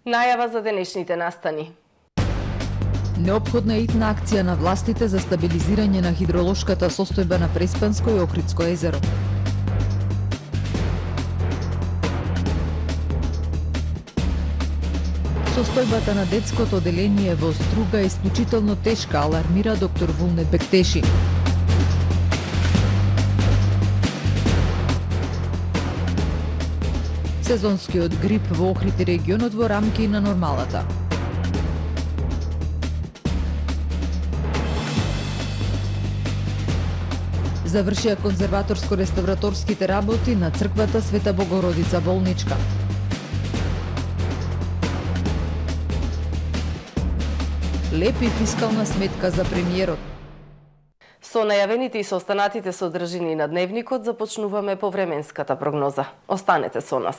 Најава за денешните настани. Неопходна е итна акција на властите за стабилизирање на хидролошката состојба на Преспанско и Охридско езеро. Состојбата на детското оделение во Струга е исклучително тешка, алармира доктор Вулнет Бектеши. Сезонскиот грип во Охрид и регионот во рамки на нормалата. Завршија конзерваторско-реставраторските работи на црквата Света Богородица Болничка. Лепи фискална сметка за премиерот. Со најавените и со останатите содржини на дневникот започнуваме повременската прогноза. Останете со нас.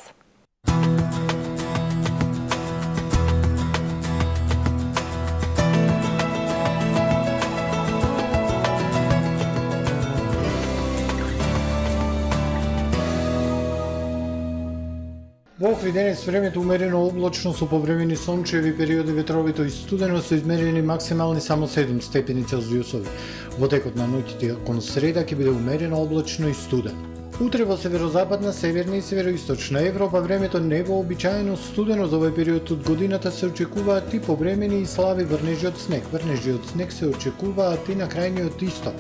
Во Охрид денес времето умерено облачно со повремени сончеви периоди, ветровито и студено, со измерени максимални само 7 степени Целзиусови. Во текот на ноќите кон среда ќе биде умерено облачно и студено. Утре во северозападна, северна и североисточна Европа времето невообичаено студено. За овој период од годината се очекуваат и повремени и слаби врнежи од снег. Врнежи од снег се очекуваат и на крајниот исток.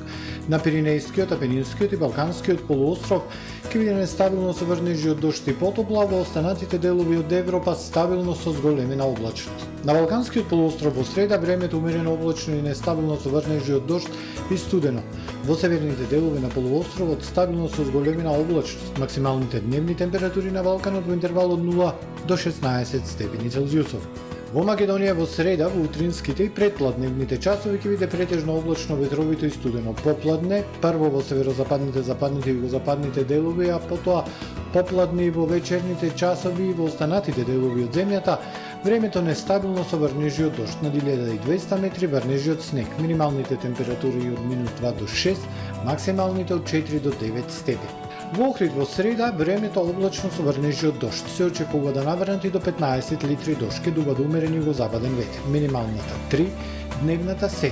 На Пиринејскиот, Апенинскиот и Балканскиот полуостров ќе биде нестабилно со врнежи од дожд и потопла, во останатите делови од Европа стабилно со зголемена облачност. На Балканскиот полуостров во среда времето умерено облачно и нестабилно со врнежи од дожд и студено. Во северните делови на полуостровот стабилно со зголемена облачност. Максималните дневни температури на Балканот во интервал од 0 до 16 степени Целзиусови. Во Македонија во среда, во утринските и предпладневните часови ќе биде претежно облачно, ветровито и студено. Попладне, прво во северозападните, западните и югозападните делови, а потоа попладне и во вечерните часови и во останатите делови од земјата, времето нестабилно со врнежи од дожд, над 1200 метри врнежи од снег. Минималните температури од -2 до 6, максималните од 4 до 9 степени. Во Охрид во среда времето облачно со врнежи од дожд. Се очекува да наврнат и до 15 литри дожд, ке дува до умерен југозападен ветер. Минималната 3, дневната 7.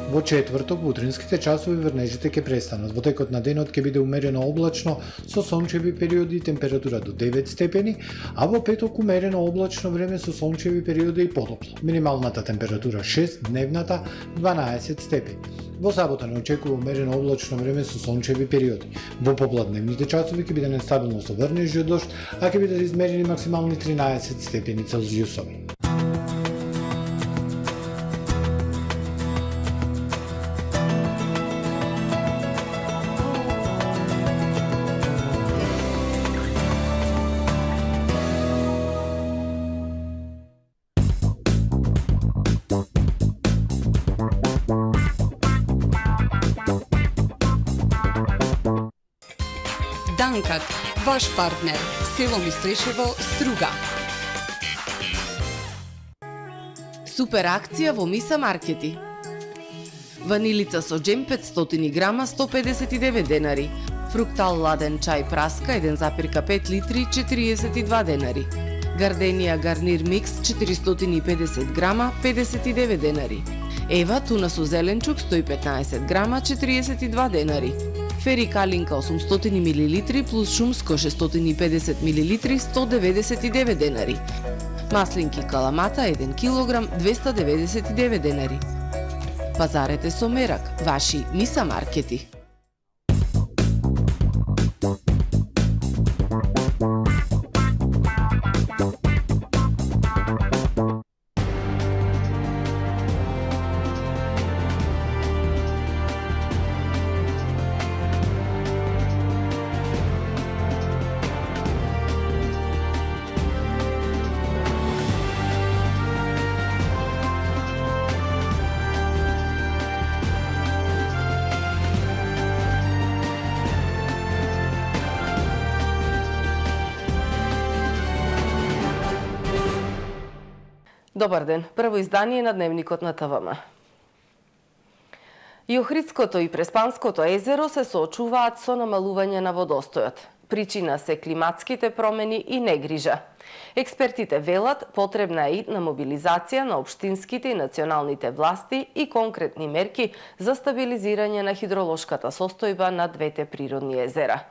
Во четврток, во утринските часови врнежите ќе престанат. Во текот на денот ќе биде умерено облачно со сончеви периоди и температура до 9 степени, а во петок умерено облачно време со сончеви периоди и потопло. Минималната температура 6, дневната 12 степени. Во сабота не очекува умерено облачно време со сончеви периоди. Во попладневните часови ќе биде нестабилно со врнежи од дожд, а ќе бидат измерени максимални 13 степени Целзиусови. Данкат, ваш партнер, село Мистрешево, Струга. Супер акција во Миса Маркети. Ванилица со джем 500 грама 159 денари. Фруктал ладен чај праска 1,5 литри 42 денари. Гарденија гарнир микс 450 грама 59 денари. Ева туна со зеленчук 115 грама 42 денари. Фери калинка 800 мл плюс шумско 650 мл 199 денари. Маслинки каламата 1 кг 299 денари. Пазарете со мерак, ваши Миса Маркети. Добар ден, прво издание на Дневникот на ТВМ. И Охридското и Преспанското езеро се соочуваат со намалување на водостојот. Причина се климатските промени и негрижа. Експертите велат потребна е итна мобилизација на општинските и националните власти и конкретни мерки за стабилизирање на хидролошката состојба на двете природни езера.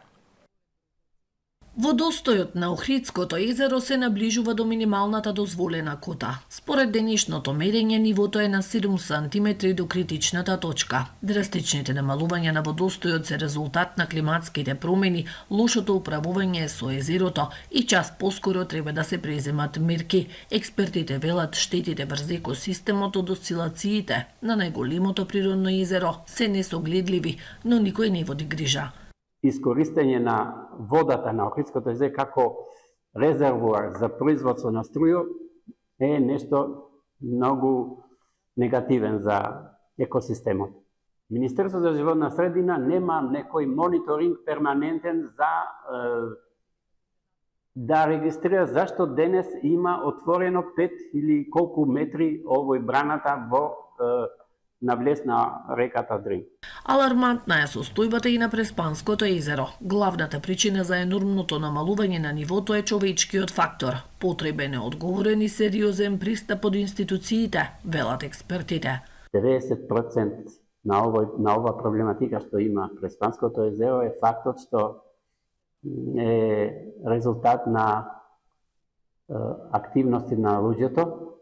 Водостојот на Охридското езеро се наближува до минималната дозволена кота. Според денешното мерење, нивото е на 7 см до критичната точка. Драстичните намалувања на водостојот се резултат на климатските промени, лошото управување со езерото и час поскоро треба да се преземат мерки. Експертите велат штетите врз екосистемот од осцилациите на најголемото природно езеро се несогледливи, но никој не води грижа. Искористење на водата на Охридското езеро како резервоар за производство на струја е нешто многу негативен за екосистемот. Министерството за животна средина нема некој мониторинг перманентен за да регистрира зашто денес има отворено 5 или колку метри овој браната во навлез на реката Дрин. Алармантна е состојбата и на Преспанското езеро. Главната причина за енормното намалување на нивото е човечкиот фактор. Потребен е одговорен и сериозен пристап од институциите, велат експертите. 90% на ова проблематика што има Преспанското езеро е фактот што е резултат на активности на луѓето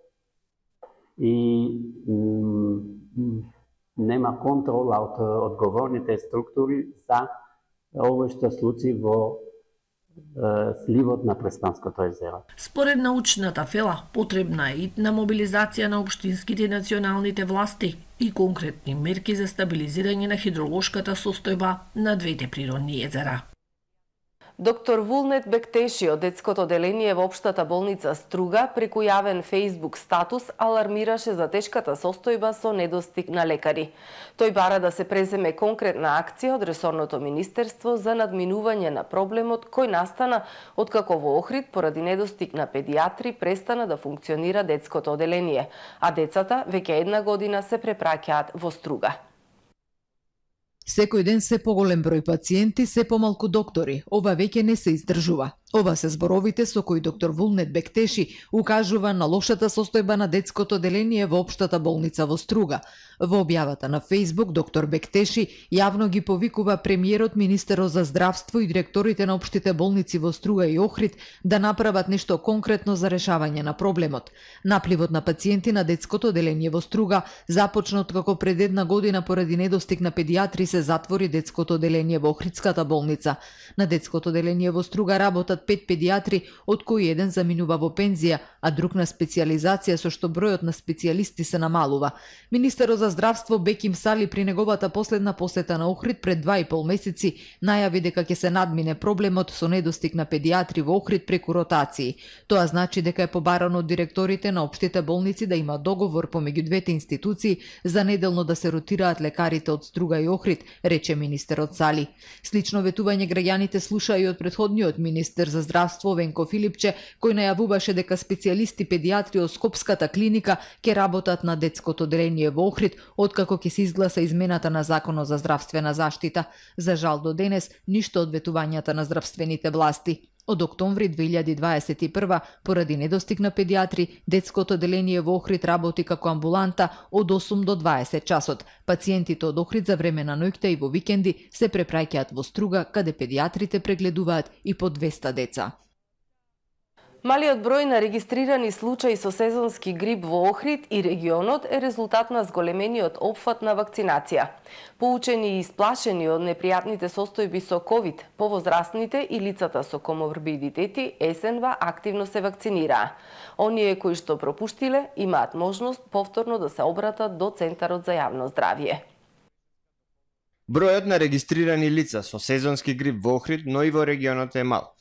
и нема контрола од одговорните структури за овој што случи во сливот на Преспанското езеро. Според научната фела, потребна е итна мобилизација на општинските и националните власти и конкретни мерки за стабилизирање на хидролошката состојба на двете природни езера. Доктор Вулнет Бектеши од детското оделение во општата болница Струга преку јавен Facebook статус алармираше за тешката состојба со недостиг на лекари. Тој бара да се преземе конкретна акција од ресорното министерство за надминување на проблемот кој настана откако во Охрид поради недостиг на педиатри престана да функционира детското оделение, а децата веќе една година се препраќаат во Струга. Секој ден се поголем број пациенти, се помалку доктори. Ова веќе не се издржува. Ова се зборовите со кои доктор Вулнет Бектеши укажува на лошата состојба на детското оделение во општата болница во Струга. Во објавата на Facebook, доктор Бектеши јавно ги повикува премиерот, министерот за здравство и директорите на општите болници во Струга и Охрид да направат нешто конкретно за решавање на проблемот. Напливот на пациенти на детското оделение во Струга започна откако пред една година поради недостиг на педиатри се затвори детското оделение во Охридската болница. На детското оделение во Струга работат 5 педиатри, од кои еден заминува во пензија, а друг на специјализација, со што бројот на специјалисти се намалува. Министерот за здравство Беким Сали при неговата последна посета на Охрид пред 2,5 месеци најави дека ќе се надмине проблемот со недостиг на педиатри во Охрид преку ротации. Тоа значи дека е побарано од директорите на општите болници да има договор помеѓу двете институции за неделно да се ротираат лекарите од Струга и Охрид, рече министерот Сали. Слично ветување граѓаните слуша и од претходниот министер за здравство Венко Филипче, кој најавуваше дека специјалисти педиатри од Скопската клиника ќе работат на детското оделение во Охрид, откако ќе се изгласа измената на Законот за здравствена заштита. За жал до денес ништо од ветувањата на здравствените власти. Од октомври 2021 поради недостиг на педиатри, детското оделение во Охрид работи како амбуланта од 8 до 20 часот. Пациентите од Охрид за време на ноќта и во викенди се препраќаат во Струга, каде педиатрите прегледуваат и по 200 деца. Малиот број на регистрирани случаи со сезонски грип во Охрид и регионот е резултат на зголемениот опфат на вакцинација. Поучени и исплашени од непријатните состојби со ковид, повозрастните и лицата со коморбидитети есенва активно се вакцинираа. Оние кои што пропуштиле имаат можност повторно да се обратат до Центарот за јавно здравје. Бројот на регистрирани лица со сезонски грип во Охрид, но и во регионот е мал.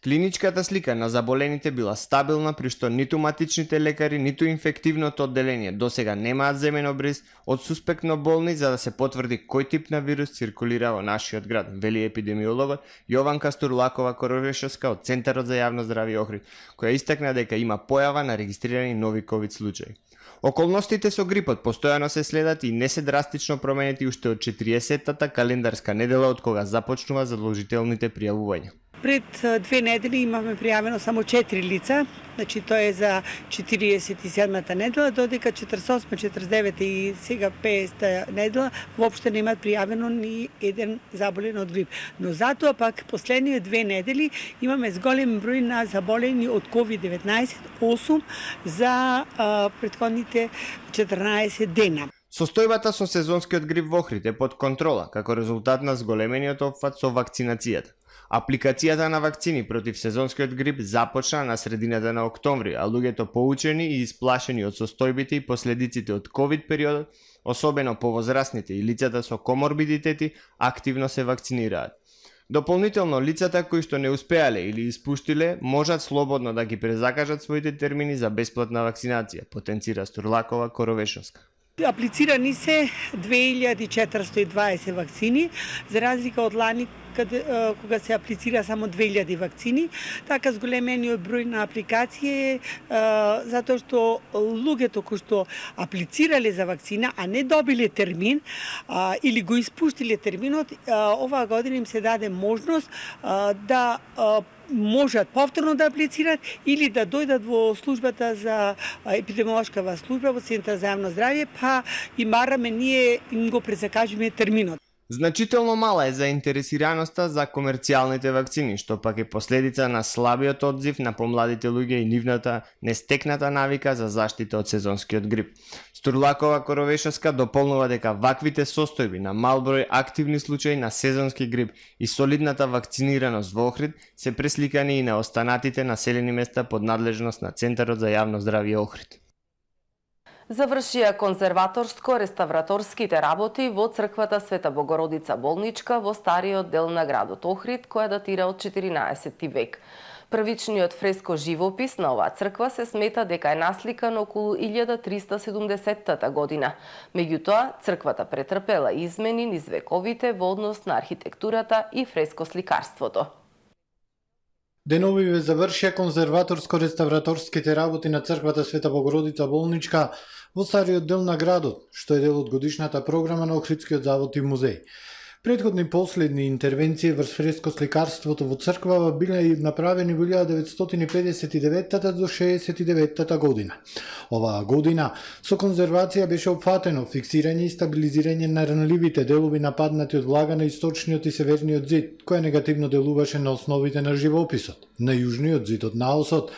Клиничката слика на заболените била стабилна, при што ниту матичните лекари, ниту инфективното одделение досега немаат земен обриз од суспектно болни за да се потврди кој тип на вирус циркулира во нашиот град, вели епидемиологот Јованка Стурлакова-Коровешевска од Центарот за јавно здравје Охрид, која истакна дека има појава на регистрирани нови ковид случаи. Околностите со грипот постојано се следат и не се драстично променети уште од 40-тата календарска недела од кога започнува задолжителните пријавувања. Пред 2 недели имаме пријавено само 4 лица, значи тоа е за 47-та недела, додека 48, 49 и сега 50-та недела воопште немаат пријавено ни еден заболен од грип. Но затоа пак последниве 2 недели имаме зголем број на заболени од COVID-19, 8 за претходните 14 дена. Состојбата со сезонскиот грип во Охрид е под контрола, како резултат на зголемениот опфат со вакцинацијата. Апликацијата на вакцини против сезонскиот грип започна на средината на октомври, а луѓето поучени и исплашени од состојбите и последиците од ковид периодот, особено повозрасните и лицата со коморбидитети, активно се вакцинираат. Дополнително, лицата кои што не успеале или испуштиле, можат слободно да ги презакажат своите термини за бесплатна вакцинација, потенцира Стурлакова Коровешовска. Аплицирани се 2420 вакцини, за разлика од лани кога се аплицира само 2000 вакцини, така зголемениот број на апликации е затоа што луѓето кои што аплицирале за вакцина, а не добиле термин или го испуштиле терминот, оваа година им се даде можност да можат повторно да аплицираат или да дојдат во службата за епидемиолошкава служба во Центар за јавно здравје, па и мараме ние им го презакажиме терминот. Значително мала е заинтересираноста за комерцијалните вакцини, што пак е последица на слабиот одзив на помладите луѓе и нивната нестекната навика за заштита од сезонскиот грип. Стурлакова Коровешовска дополнува дека ваквите состојби на мал број активни случаи на сезонски грип и солидната вакцинираност во Охрид се пресликани и на останатите населени места под надлежност на Центарот за јавно здравје Охрид. Завршија конзерваторско-реставраторските работи во црквата Света Богородица Болничка во стариот дел на градот Охрид, која датира од 14 век. Првичниот фреско живопис на оваа црква се смета дека е насликан околу 1370 година. Меѓутоа, црквата претрпела измени низ вековите во однос на архитектурата и фрескосликарството. Деновиве завршија конзерваторско-реставраторските работи на црквата Света Богородица Болничка во стариот дел на градот, што е дел од годишната програма на Охридскиот завод и музеј. Предходни последни интервенции врз фрескосликарството во црквава биле направени во 1959 до 69 година. Оваа година со конзервација беше опфатено фиксирање и стабилизирање на ранливите делови нападнати од влага на источниот и северниот зид, која негативно делуваше на основите на живописот. На јужниот зид од наосот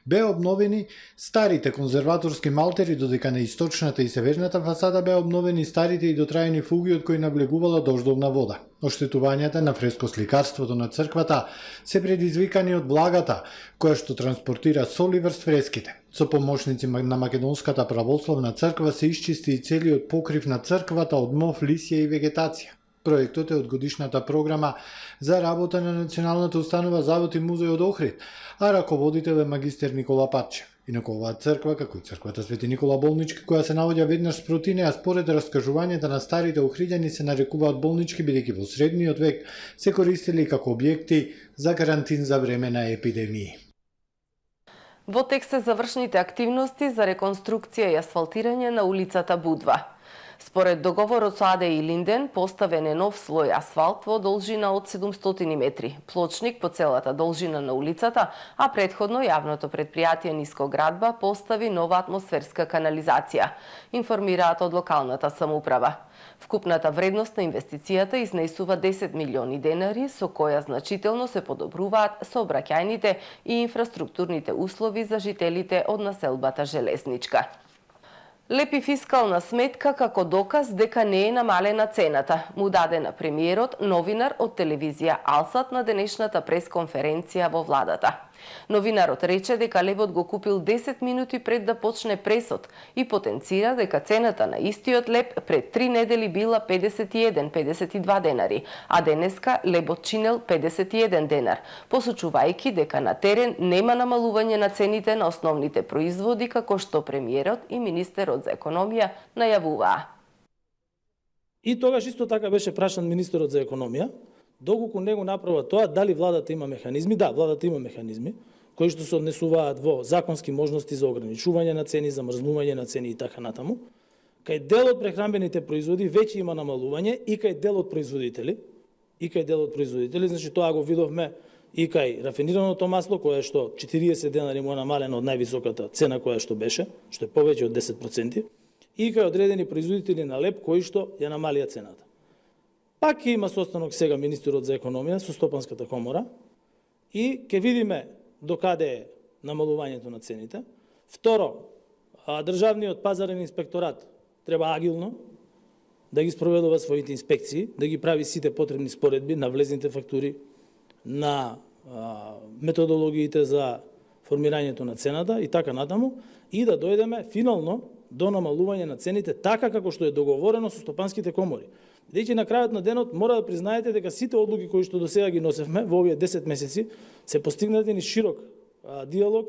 беа обновени старите конзерваторски малтери, додека на источната и северната фасада беа обновени старите и дотраени фуги од кои наблегувала дождовна вода. Оштетувањата на фрескосликарството на црквата се предизвикани од влагата, која што транспортира соли врз фреските. Со помошници на Македонската православна црква се исчисти и целиот покрив на црквата од мов, лисија и вегетација. Проектот е од годишната програма за работа на Националната установа Завод и музеј од Охрид, а раководител е магистер Никола Патчев. Инаку оваа црква, како и црквата Свети Никола Болнички, која се наоѓа веднаш спроти неа, според раскажувањата на старите охриѓани, се нарекуваат болнички, бидејќи во средниот век се користели како објекти за карантин за време на епидемии. Во тек се завршните активности за реконструкција и асфалтирање на улицата Будва. Според договорот со АД и Линден, поставен е нов слој асфалт во должина од 700 метри, плочник по целата должина на улицата, а предходно јавното предпријатие Нискоградба постави нова атмосферска канализација, информираат од локалната самоуправа. Вкупната вредност на инвестицијата изнесува 10 милиони денари, со која значително се подобруваат сообраќајните и инфраструктурните услови за жителите од населбата Железничка. Лепи фискална сметка како доказ дека не е намалена цената, му даде на премиерот новинар од телевизија Алсат на денешната пресконференција во владата. Новинарот рече дека лебот го купил 10 минути пред да почне пресот и потенцира дека цената на истиот леб пред 3 недели била 51-52 денари, а денеска лебот чинел 51 денар, посочувајќи дека на терен нема намалување на цените на основните производи, како што премиерот и министерот за економија најавуваа. И тогаш исто така беше прашан министерот за економија, доколку не го направа тоа, дали владата има механизми? Да, владата има механизми, кои што се однесуваат во законски можности за ограничување на цени, замрзнување на цени и така натаму. Кај дел од прехранбените производи веќе има намалување и кај дел од производители, значи тоа го видовме и кај рафинираното масло, кое што 40 денари му е намалено од највисоката цена која што беше, што е повеќе од 10%, и кај одредени производители на леп кои што ја намалија цената. Пак ќе има состанок сега министерот за економија со Стопанската комора и ќе видиме докаде е намалувањето на цените. Второ, државниот пазарен инспекторат треба агилно да ги спроведува своите инспекции, да ги прави сите потребни споредби на влезните фактури, на методологиите за формирањето на цената и така натаму, и да дојдеме финално до намалување на цените така како што е договорено со стопанските комори. Бидејќи на крајот на денот мора да признаете дека сите одлуки кои што досега ги носевме во овие 10 месеци се постигнати низ широк диалог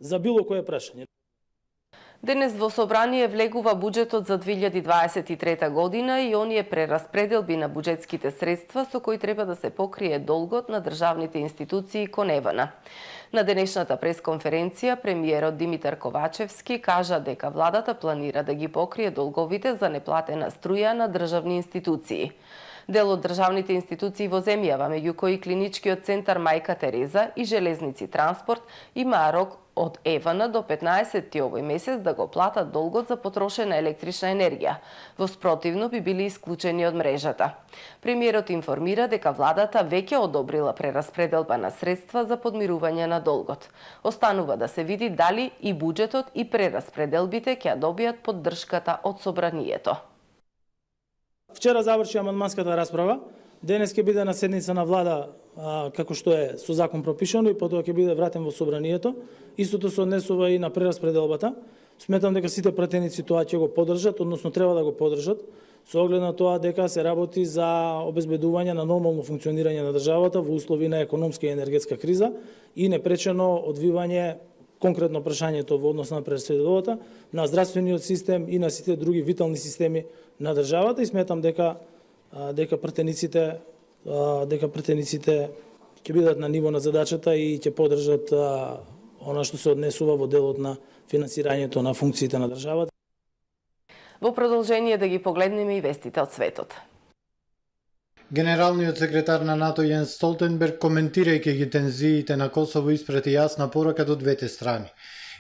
за било кое прашање. Денес во собрание влегува буџетот за 2023 година и оние прераспределби на буџетските средства со кои треба да се покрие долгот на државните институции кон ЕВН. На денешната пресконференција премиерот Димитар Ковачевски кажа дека владата планира да ги покрие долговите за неплатена струја на државни институции. Дел од државните институции во земјава, меѓу кои Клиничкиот центар Мајка Тереза и Железници Транспорт, има рок од ЕВН до 15 овој месец да го платат долгот за потрошена електрична енергија. Во спротивно би били исклучени од мрежата. Премиерот информира дека владата веќе одобрила прераспределба на средства за подмирување на долгот. Останува да се види дали и буџетот и прераспределбите ќе добијат поддршката од собранието. Вчера заврши амандманската расправа, денес ќе биде на седница на влада како што е со закон пропишано и потоа ќе биде вратен во собранието. Истото се однесува и на прераспределбата. Сметам дека сите пратеници тоа ќе го поддржат, односно треба да го поддржат, со оглед на тоа дека се работи за обезбедување на нормално функционирање на државата во услови на економска и енергетска криза и непречено одвивање, конкретно прашањето во однос на прераспределбата, на здравствениот систем и на сите други витални системи на државата, и сметам дека пратениците ќе бидат на ниво на задачата и ќе поддржат она што се однесува во делот на финансирањето на функциите на државата. Во продолжение да ги погледнеме и вестите од светот. Генералниот секретар на НАТО Јенс Столтенберг, коментирајќи ги тензиите на Косово, испрати јасна порака до двете страни.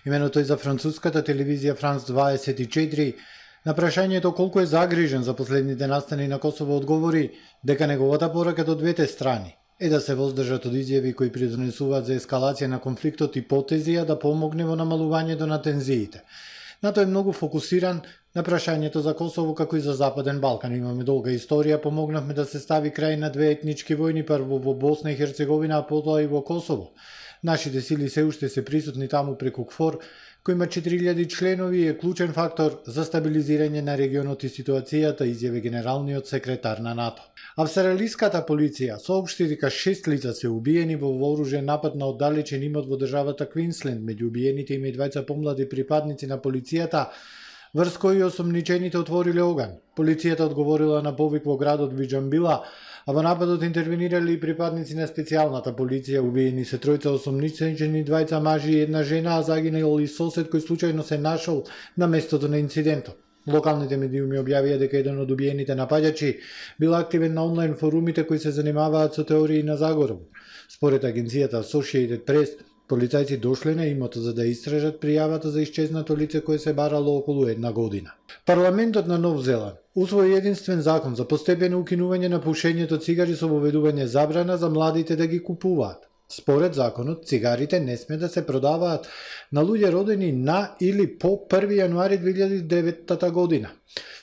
Имено тој за француската телевизија Франс 24 на прашањето колку е загрижен за последните настани на Косово одговори дека неговата порака до двете страни е да се воздржат од изјави кои придонесуваат за ескалација на конфликтот и потезија да помогне во намалувањето на тензиите. НАТО е многу фокусиран на прашањето за Косово како и за Западен Балкан. Имаме долга историја, помогнавме да се стави крај на две етнички војни, прво во Босна и Херцеговина, а потоа и во Косово. Нашите сили се уште се присутни таму преку КФОР, кој има 4000 членови и е клучен фактор за стабилизирање на регионот и ситуацијата, изјави генералниот секретар на НАТО. Австралиската полиција соопшти дека 6 лица се убиени во вооружен напад на оддалечен имот во државата Квинсленд. Меѓу убиените има и двајца помлади припадници на полицијата, врз кои осомничените отвориле оган. Полицијата одговорила на повик во градот Виджамбила, а во нападот интервенирали и припадници на специјалната полиција. Убиени се тројца осомничени, двајца мажи и една жена, а загинал и сосед кој случајно се нашол на местото на инцидентот. Локалните медиуми објавија дека еден од убиените напаѓачи бил активен на онлайн форумите кои се занимаваат со теории на заговор. Според агенцијата Associated Press, полицајци дошле на имотот за да истражат пријавата за исчезнато лице кое се барало околу една година. Парламентот на Нов Зеланд усвои единствен закон за постепено укинување на пушењето цигари со воведување забрана за младите да ги купуваат. Според законот, цигарите не сме да се продаваат на луѓе родени на или по 1 јануари 2009 година.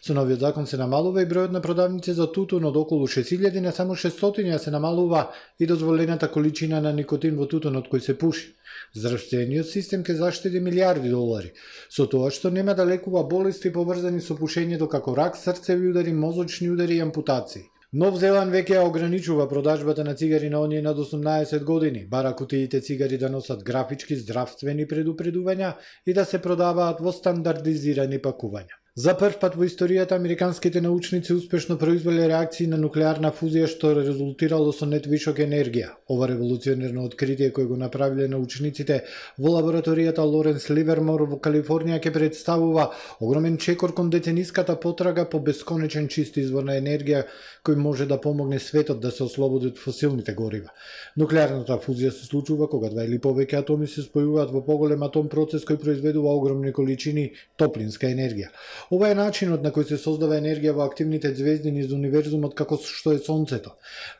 Со новиот закон се намалува и бројот на продавници за тутун од околу 6000 на само 600, а се намалува и дозволената количина на никотин во тутунот кој се пуши. Здравствениот систем ќе заштеди милиарди долари, со тоа што нема да лекува болести поврзани со пушењето како рак, срцеви удари, мозочни удари и ампутации. Нов Зеланд веќе ограничува продажбата на цигари на оние над 18 години, бара кутиите цигари да носат графички здравствени предупредувања и да се продаваат во стандардизирани пакувања. За прв пат во историјата американските научници успешно произвеле реакции на нуклеарна фузија што резултирало со нет вишок енергија. Ова револуционерно откритие кое го направиле научниците во лабораторијата Лоренс Ливермор во Калифорнија ќе представува огромен чекор кон децениската потрага по бесконечен чист извор на енергија кој може да помогне светот да се ослободи од фосилните горива. Нуклеарната фузија се случува кога два или повеќе атоми се спојуваат во поголем атом процес кој произведува огромни количини топлинска енергија. Ова е начинот на кој се создава енергија во активните ѕвезди низ универзумот како што е Сонцето.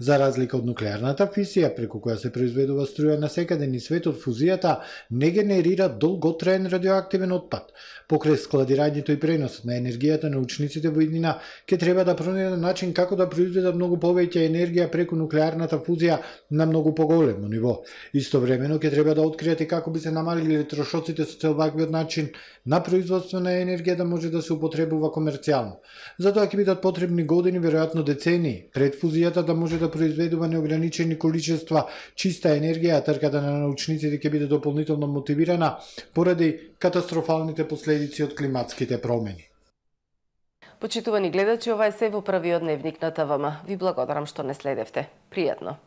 За разлика од нуклеарната физија, преку која се произведува струја насекаде низ светот, фузијата не генерира долготраен радиоактивен отпад. Покрај складирањето и преносот на енергијата, научниците во иднина ќе треба да пронајдат начин како да произведат многу повеќе енергија преку нуклеарната фузија на многу поголемо ниво. Истовремено ќе треба да откријат и како би се намалиле трошоците со цел ваквиот начин на производство на енергија да може да се употребува комерцијално. Затоа ќе бидат потребни години, веројатно децении, пред фузијата да може да произведува неограничени количества чиста енергија, а трката на научниците ќе биде дополнително мотивирана поради катастрофалните последици од климатските промени. Почитувани гледачи, ова е се во првиот дневник на ТВМ. Ви благодарам што не следевте. Пријатно.